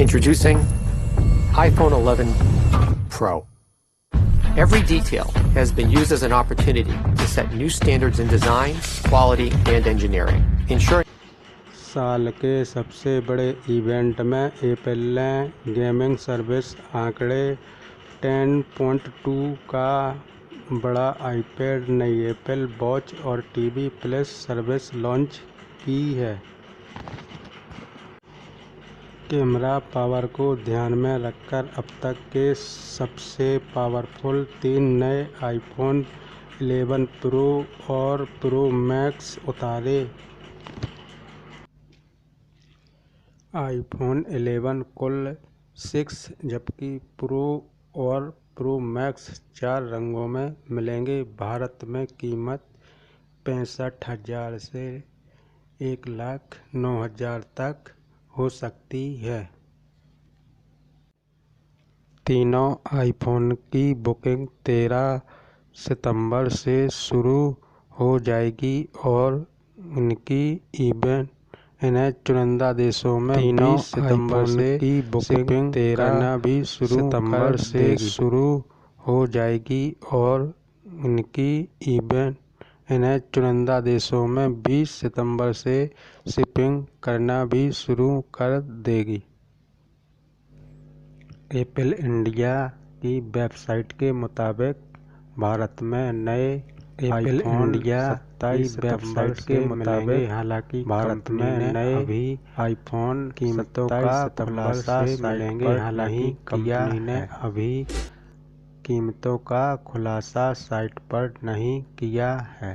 Introducing iPhone 11 Pro. Every detail has been used as an opportunity to set new standards in design, quality, and engineering, ensuring साल के सबसे बड़े event में Apple ने gaming service आंकड़े 10.2 का बड़ा आईपैड, नई एप्पल वॉच और टीवी प्लस सर्विस लॉन्च की है। कैमरा पावर को ध्यान में रखकर अब तक के सबसे पावरफुल 3 नए आईफोन 11 प्रो और प्रो मैक्स उतारे। आईफोन 11 कुल 6 जबकि प्रो और प्रो मैक्स 4 रंगों में मिलेंगे। भारत में कीमत 65,000 से 1,09,000 तक हो सकती है। तीनों आईफोन की बुकिंग 13 सितंबर से शुरू हो जाएगी और इन्हें चुनिंदा देशों में 20 सितंबर से की बुकिंग करना भी सितंबर से शुरू हो जाएगी और इन्हें चुनिंदा देशों में 20 सितंबर से शिपिंग करना भी शुरू कर देगी। एप्पल इंडिया की वेबसाइट के मुताबिक भारत में नए आईफोन 27 वेबसाइट के मुताबिक हालांकि भारत में नए आईफोन कीमतों का खुलासा मिलेंगे। हालांकि कंपनी ने अभी कीमतों का खुलासा साइट पर नहीं किया है।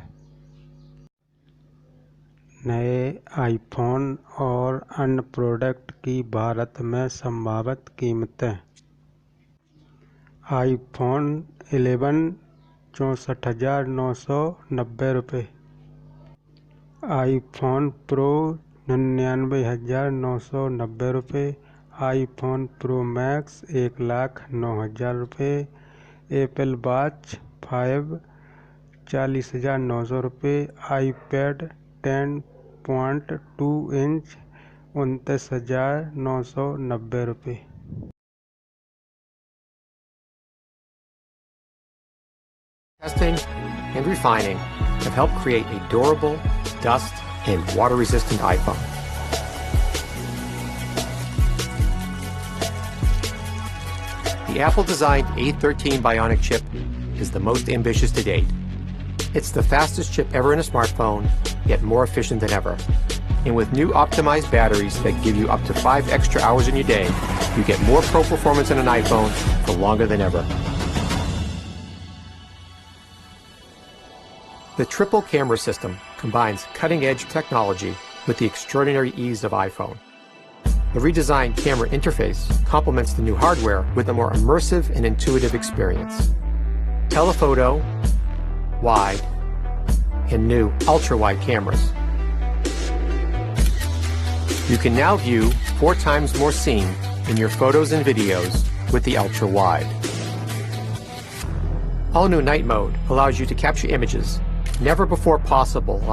नए आईफोन और अन्य प्रोडक्ट की भारत में संभावित कीमतें। आईफोन 11 64,990 रुपये, आईफोन प्रो 99,990 रुपये, आईफोन प्रो मैक्स 1,09,000 रुपये, एप्पल वॉच 5 40,900 रुपये, आईपैड 10.2 इंच 29,990 रुपये। testing and refining have helped create a durable, dust, and water-resistant iPhone. The Apple-designed A13 Bionic chip is the most ambitious to date. It's the fastest chip ever in a smartphone, yet more efficient than ever. And with new optimized batteries that give you up to 5 extra hours in your day, you get more pro performance in an iPhone for longer than ever. The triple camera system combines cutting-edge technology with the extraordinary ease of iPhone. The redesigned camera interface complements the new hardware with a more immersive and intuitive experience. Telephoto, wide, and new ultra-wide cameras. You can now view 4 times more scene in your photos and videos with the ultra-wide. All-new night mode allows you to capture images never before possible on